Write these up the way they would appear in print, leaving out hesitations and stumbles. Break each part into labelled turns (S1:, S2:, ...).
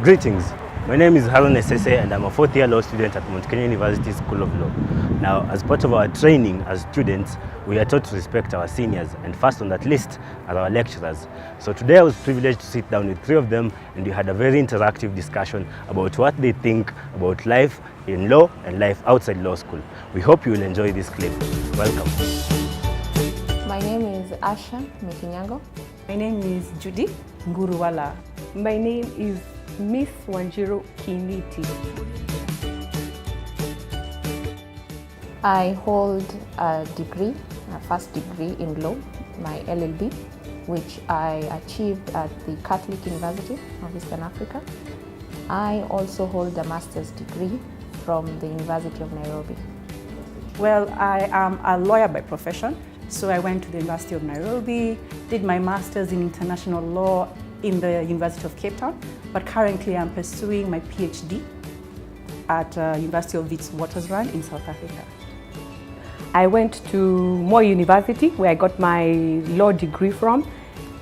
S1: Greetings, my name is Harun Esese and I'm a fourth-year law student at Mount Kenya University School of Law. Now, as part of our training as students, we are taught to respect our seniors, and first on that list are our lecturers. So today I was privileged to sit down with three of them and we had a very interactive discussion about what they think about life in law and life outside law school. We hope you will enjoy this clip. Welcome.
S2: My name is Asha Mekinyango.
S3: My name is Judy Nguruwala.
S4: My name is Miss Wanjiro Kiniti.
S2: I hold a degree, a first degree in law, my LLB, which I achieved at the Catholic University of Eastern Africa. I also hold a master's degree from the University of Nairobi.
S3: Well, I am a lawyer by profession, so I went to the University of Nairobi, did my master's in international law in the University of Cape Town, but currently I'm pursuing my PhD at University of Witwatersrand in South Africa.
S4: I went to Moi University where I got my law degree from,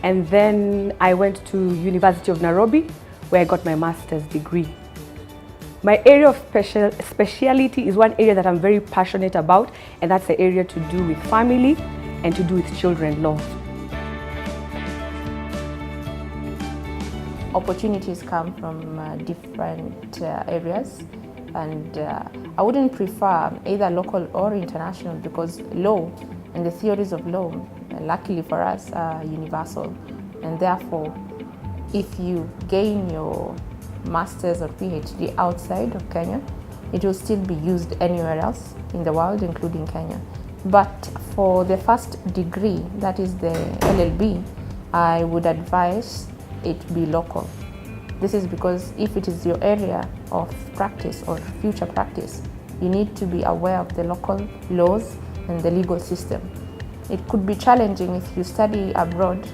S4: and then I went to University of Nairobi where I got my master's degree. My area of speciality is one area that I'm very passionate about, and that's the area to do with family and to do with children law.
S2: Opportunities come from different areas, and I wouldn't prefer either local or international because law and the theories of law, luckily for us, are universal, and therefore if you gain your master's or PhD outside of Kenya, it will still be used anywhere else in the world, including Kenya. But for the first degree, that is the LLB, I would advise it be local. This is because if it is your area of practice or future practice, you need to be aware of the local laws and the legal system. It could be challenging if you study abroad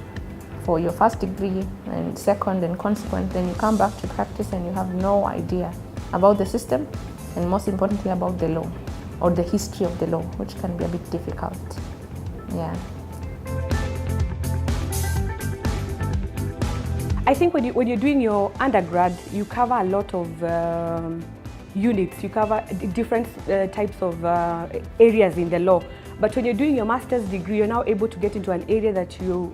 S2: for your first degree and second and consequent, then you come back to practice and you have no idea about the system and most importantly about the law or the history of the law, which can be a bit difficult. Yeah.
S4: I think when you're doing your undergrad, you cover a lot of units, you cover different types of areas in the law. But when you're doing your master's degree, you're now able to get into an area that you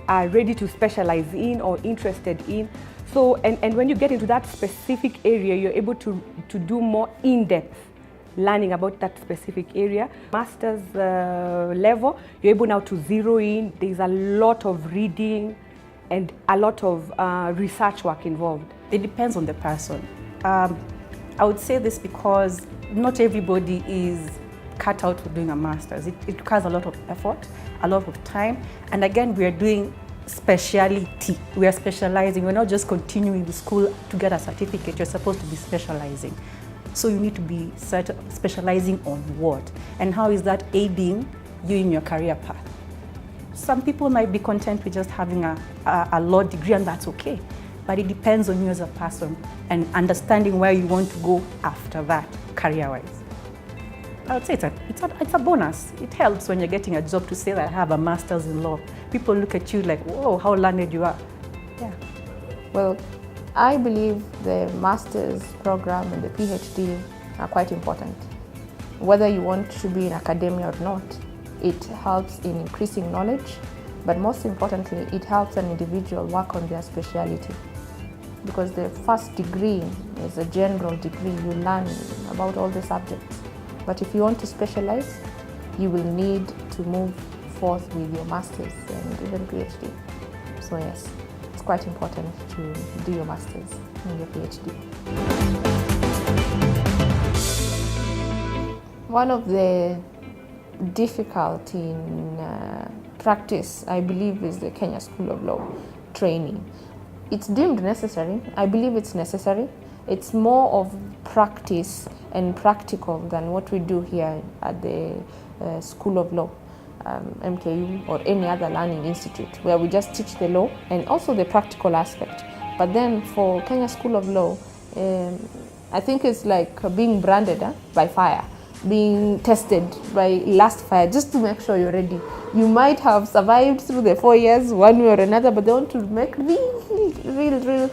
S4: are ready to specialize in or interested in. So, and when you get into that specific area, you're able to do more in-depth learning about that specific area. Master's level, you're able now to zero in. There's a lot of reading and a lot of research work involved.
S3: It depends on the person. I would say this because not everybody is cut out for doing a master's. It requires a lot of effort, a lot of time, and again, we are doing speciality. We are specializing. We're not just continuing the school to get a certificate. You're supposed to be specializing. So you need to be specializing on what? And how is that aiding you in your career path? Some people might be content with just having a law degree, and that's okay. But it depends on you as a person and understanding where you want to go after that, career-wise. I would say it's a bonus. It helps when you're getting a job to say that I have a master's in law. People look at you like, whoa, how learned you are. Yeah.
S2: Well, I believe the master's program and the PhD are quite important. Whether you want to be in academia or not, it helps in increasing knowledge, but most importantly, it helps an individual work on their speciality. Because the first degree is a general degree, you learn about all the subjects. But if you want to specialize, you will need to move forth with your master's and even PhD. So yes, it's quite important to do your master's and your PhD. One of the difficulty in practice, I believe, is the Kenya School of Law training. It's deemed necessary. I believe it's necessary. It's more of practice and practical than what we do here at the School of Law, MKU, or any other learning institute, where we just teach the law and also the practical aspect. But then for Kenya School of Law, I think it's like being branded by fire. being tested by last fire just to make sure you're ready. You might have survived through the 4 years one way or another, but they want to make real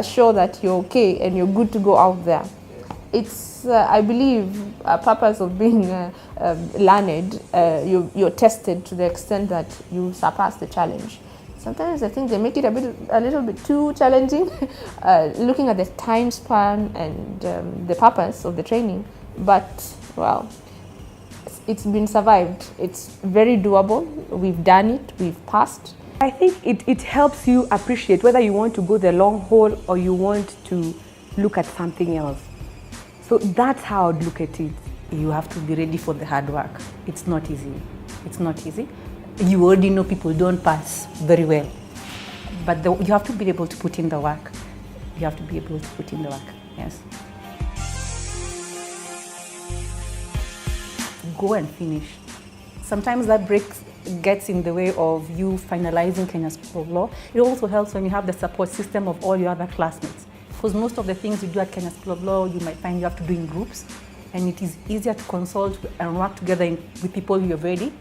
S2: sure that you're okay and you're good to go out there. It's, I believe, a purpose of being learned. You're tested to the extent that you surpass the challenge. Sometimes I think they make it a little bit too challenging, looking at the time span and the purpose of the training. But, well, it's been survived. It's very doable. We've done it. We've passed.
S4: I think it helps you appreciate whether you want to go the long haul or you want to look at something else. So that's how I'd look at it.
S3: You have to be ready for the hard work. It's not easy. It's not easy. You already know people don't pass very well. But you have to be able to put in the work. You have to be able to put in the work, yes. Go and finish. Sometimes that break gets in the way of you finalizing Kenya School of Law. It also helps when you have the support system of all your other classmates. Because most of the things you do at Kenya School of Law, you might find you have to do in groups, and it is easier to consult and work together with people you have already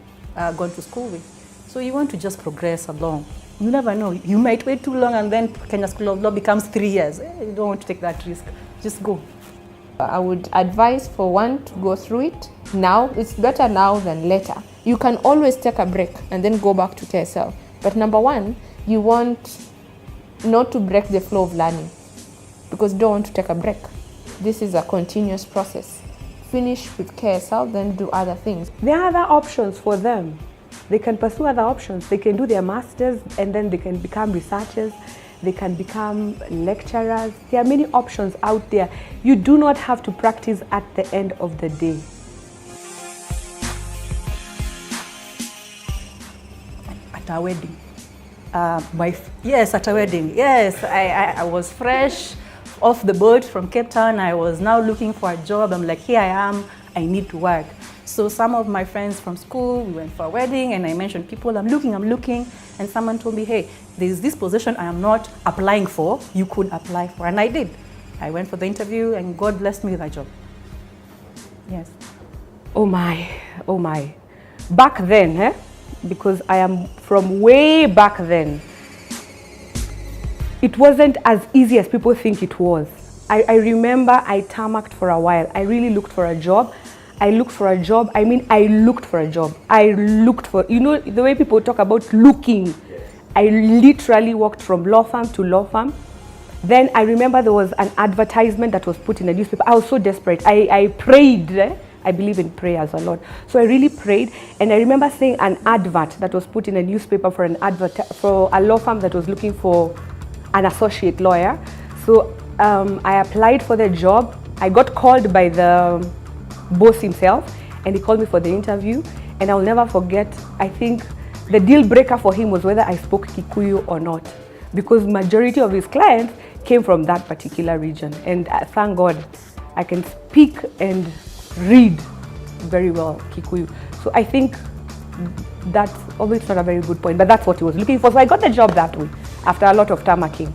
S3: gone to school with. So you want to just progress along. You never know. You might wait too long and then Kenya School of Law becomes 3 years. You don't want to take that risk. Just go.
S2: I would advise for one to go through it now. It's better now than later. You can always take a break and then go back to KSL. But number one, you want not to break the flow of learning because you don't want to take a break. This is a continuous process. Finish with KSL, then do other things.
S4: There are other options for them. They can pursue other options. They can do their masters and then they can become researchers. They can become lecturers. There are many options out there. You do not have to practice at the end of the day.
S3: At our wedding. Yes, at a wedding. Yes, I was fresh off the boat from Cape Town. I was now looking for a job. I'm like, here I am, I need to work. So some of my friends from school, we went for a wedding and I mentioned people, I'm looking. And someone told me, hey, there's this position I am not applying for, you could apply for. And I did. I went for the interview and God blessed me with a job. Yes.
S4: Oh my. Back then, because I am from way back then, it wasn't as easy as people think it was. I remember I tarmacked for a while. I really looked for a job. I looked for a job, you know, the way people talk about looking. I literally walked from law firm to law firm. Then I remember there was an advertisement that was put in a newspaper. I was so desperate. I prayed. I believe in prayers a lot. So I really prayed. And I remember seeing an advert that was put in a newspaper for a law firm that was looking for an associate lawyer. So I applied for the job. I got called by the boss himself and he called me for the interview, and I'll never forget, I think the deal breaker for him was whether I spoke Kikuyu or not, because majority of his clients came from that particular region, and thank God I can speak and read very well Kikuyu. So I think that's always not a very good point, but that's what he was looking for. So I got the job that way after a lot of tarmacking.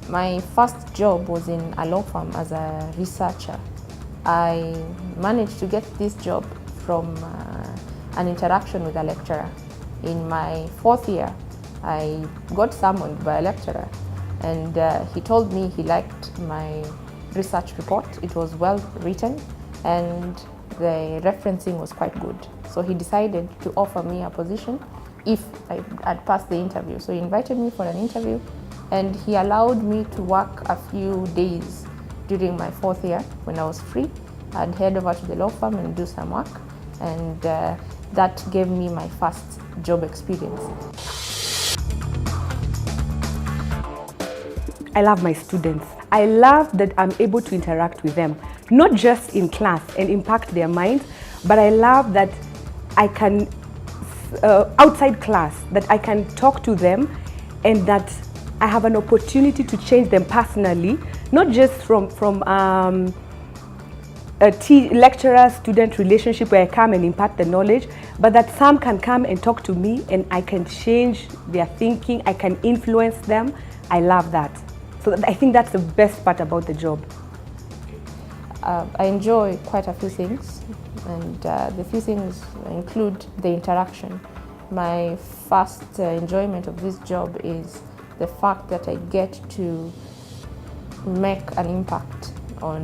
S2: My first job was in a law firm as a researcher. I managed to get this job from an interaction with a lecturer. In my 4th year, I got summoned by a lecturer, and he told me he liked my research report. It was well written and the referencing was quite good. So he decided to offer me a position if I had passed the interview. So he invited me for an interview and he allowed me to work a few days during my 4th year when I was free. I'd head over to the law firm and do some work, and that gave me my first job experience.
S4: I love my students. I love that I'm able to interact with them, not just in class and impact their minds, but I love that I can, outside class, that I can talk to them and that I have an opportunity to change them personally, not just from a lecturer-student relationship where I come and impart the knowledge, but that some can come and talk to me and I can change their thinking, I can influence them. I love that. So I think that's the best part about the job.
S2: I enjoy quite a few things, and the few things include the interaction. My first enjoyment of this job is the fact that I get to make an impact on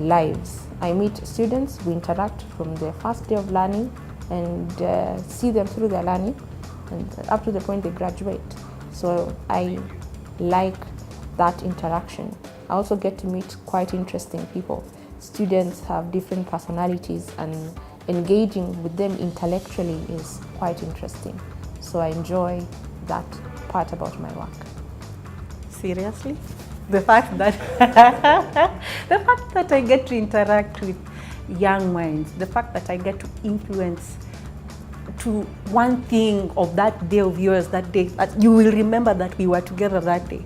S2: lives. I meet students, we interact from their first day of learning and see them through their learning and up to the point they graduate. So I like that interaction. I also get to meet quite interesting people. Students have different personalities, and engaging with them intellectually is quite interesting. So I enjoy that part about my work.
S3: Seriously? The fact that the fact that I get to interact with young minds, the fact that I get to influence to one thing of that day of yours, that day, that you will remember that we were together that day.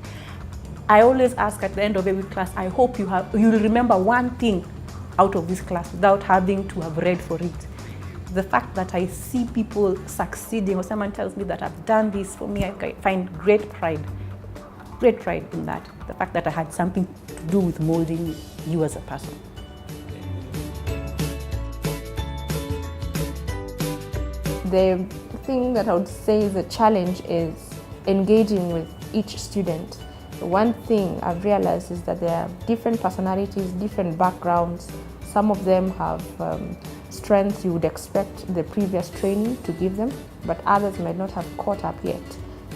S3: I always ask at the end of every class, I hope you will remember one thing out of this class without having to have read for it. The fact that I see people succeeding, or someone tells me that I've done this for me, I find great pride in that. The fact that I had something to do with molding you as a person.
S2: The thing that I would say is a challenge is engaging with each student. One thing I've realized is that there are different personalities, different backgrounds. Some of them have strengths you would expect the previous training to give them, but others might not have caught up yet.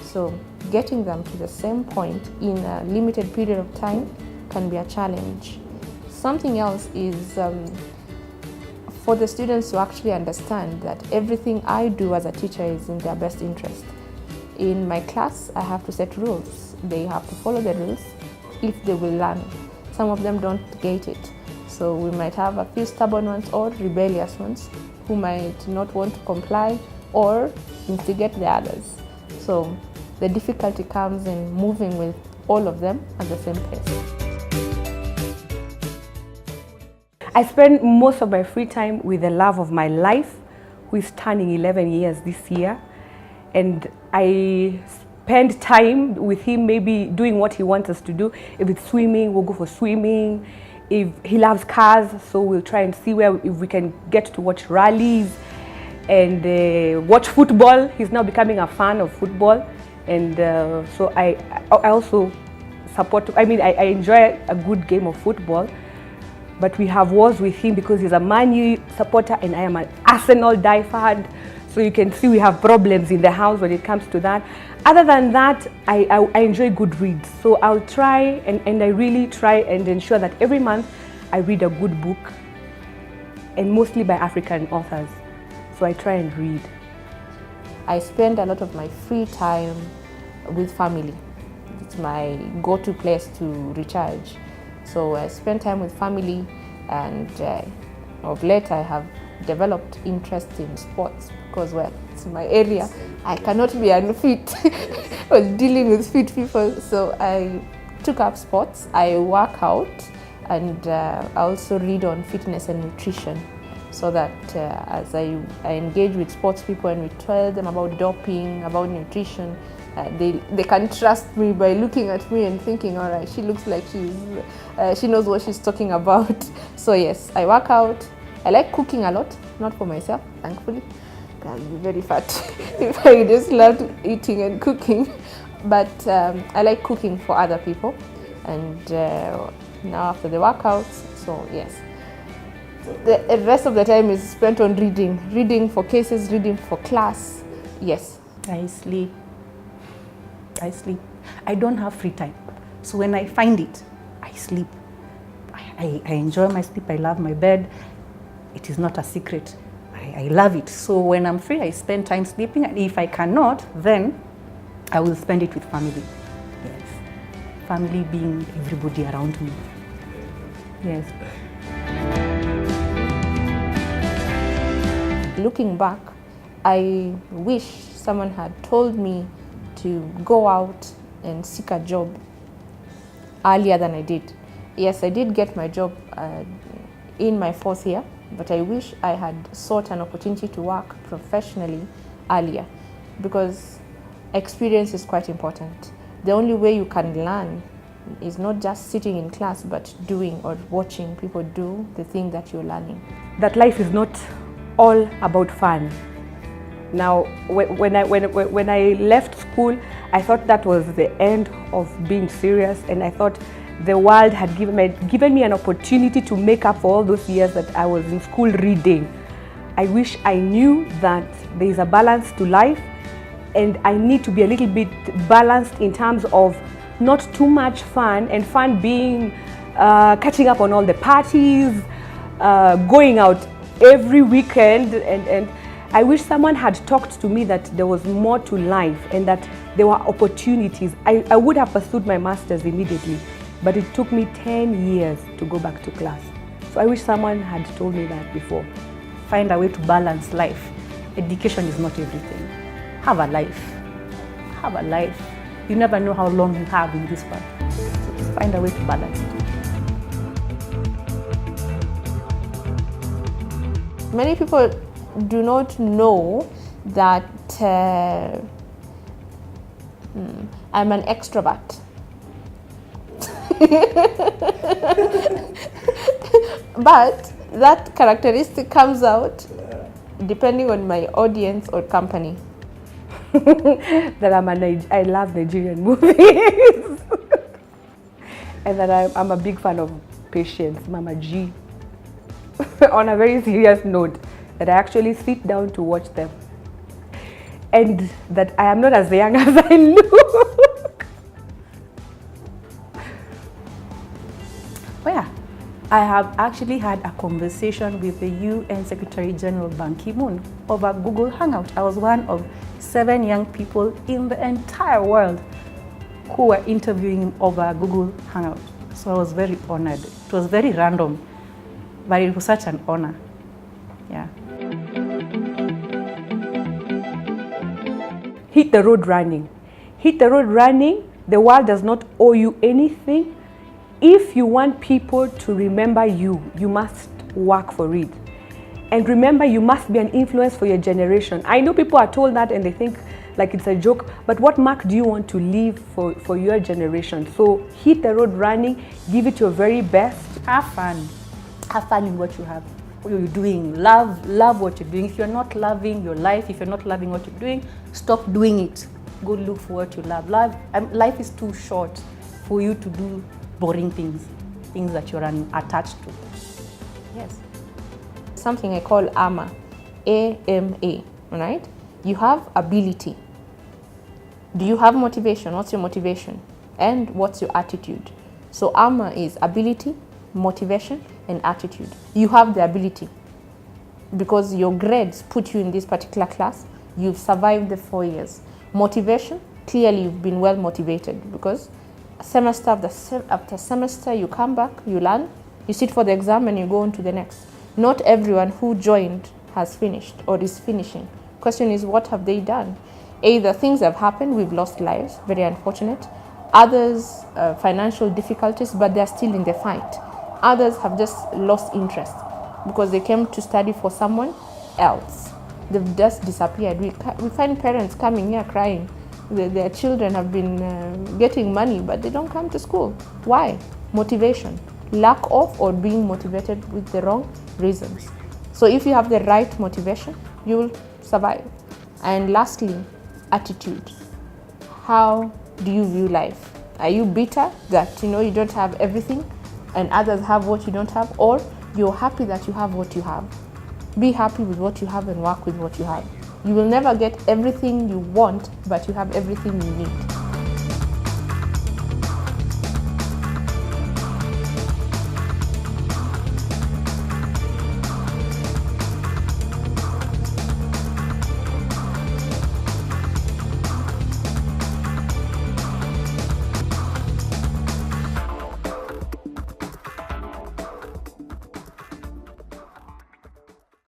S2: So getting them to the same point in a limited period of time can be a challenge. Something else is for the students to actually understand that everything I do as a teacher is in their best interest. In my class, I have to set rules. They have to follow the rules if they will learn. Some of them don't get it. So we might have a few stubborn ones or rebellious ones who might not want to comply or instigate the others. So the difficulty comes in moving with all of them at the same pace.
S4: I spend most of my free time with the love of my life, who is turning 11 years this year. And I spend time with him, maybe doing what he wants us to do. If it's swimming, we'll go for swimming. If he loves cars, so we'll try and see if we can get to watch rallies and watch football. He's now becoming a fan of football. And so I also support, I enjoy a good game of football. But we have wars with him because he's a Man U supporter and I am an Arsenal diehard. So you can see we have problems in the house when it comes to that. Other than that, I enjoy good reads. So I'll try and I really try and ensure that every month I read a good book, and mostly by African authors. So I try and read.
S2: I spend a lot of my free time with family. It's my go-to place to recharge. So I spend time with family, and of late I have developed interest in sports because, well, it's my area. I cannot be unfit. I was dealing with fit people, so I took up sports. I work out, and I also read on fitness and nutrition, so that as I engage with sports people and we tell them about doping, about nutrition, they can trust me by looking at me and thinking, all right, she looks like she knows what she's talking about. So yes, I work out. I like cooking a lot, not for myself, thankfully. I'll be very fat if I just loved eating and cooking. But I like cooking for other people. And now after the workouts, so yes. The rest of the time is spent on reading for cases, reading for class. Yes.
S3: I sleep. I don't have free time. So when I find it, I sleep. I enjoy my sleep. I love my bed. It is not a secret. I love it. So when I'm free, I spend time sleeping. And if I cannot, then I will spend it with family. Yes. Family being everybody around me. Yes.
S2: Looking back, I wish someone had told me to go out and seek a job earlier than I did. Yes, I did get my job in my 4th year, but I wish I had sought an opportunity to work professionally earlier, because experience is quite important. The only way you can learn is not just sitting in class, but doing or watching people do the thing that you're learning.
S4: That life is not all about fun. Now, when I left school, I thought that was the end of being serious, and I thought the world had given me an opportunity to make up for all those years that I was in school reading. I wish I knew that there is a balance to life, and I need to be a little bit balanced in terms of not too much fun, and fun being catching up on all the parties, going out every weekend, and I wish someone had talked to me that there was more to life and that there were opportunities. I would have pursued my master's immediately, but it took me 10 years to go back to class. So I wish someone had told me that before.
S3: Find a way to balance life. Education is not everything. Have a life. Have a life. You never know how long you have in this world. So just find a way to balance it.
S2: Many people do not know that I'm an extrovert. But that characteristic comes out depending on my audience or company.
S4: That I love Nigerian movies. And that I'm a big fan of Patience, Mama G. On a very serious note, that I actually sit down to watch them. And that I am not as young as I look.
S3: Oh yeah, I have actually had a conversation with the UN Secretary General Ban Ki-moon over Google Hangout. I was one of 7 young people in the entire world who were interviewing him over Google Hangout. So I was very honored. It was very random, but it was such an honor. Yeah.
S4: Hit the road running. Hit the road running. The world does not owe you anything. If you want people to remember you, you must work for it. And remember, you must be an influence for your generation. I know people are told that and they think like it's a joke, but what mark do you want to leave for your generation? So hit the road running, give it your very best.
S3: Have fun. Have fun in what you have, what you're doing. Love what you're doing. If you're not loving your life, if you're not loving what you're doing, stop doing it. Go look for what you love. Life is too short for you to do boring things that you're attached to. Yes.
S2: Something I call AMA, A-M-A, right? You have ability. Do you have motivation? What's your motivation? And what's your attitude? So AMA is ability, motivation, and attitude. You have the ability because your grades put you in this particular class. You've survived the 4 years. Motivation, clearly you've been well motivated because semester after semester you come back, you learn, you sit for the exam and you go on to the next. Not everyone who joined has finished or is finishing. Question is, what have they done? Either things have happened, we've lost lives, very unfortunate. Others, financial difficulties, but they're still in the fight. Others have just lost interest because they came to study for someone else. They've just disappeared. We find parents coming here crying. Their children have been getting money, but they don't come to school. Why? Motivation. Lack of or being motivated with the wrong reasons. So if you have the right motivation, you will survive. And lastly, attitude. How do you view life? Are you bitter that you don't have everything and others have what you don't have, or you're happy that you have what you have? Be happy with what you have and work with what you have. You will never get everything you want, but you have everything you need.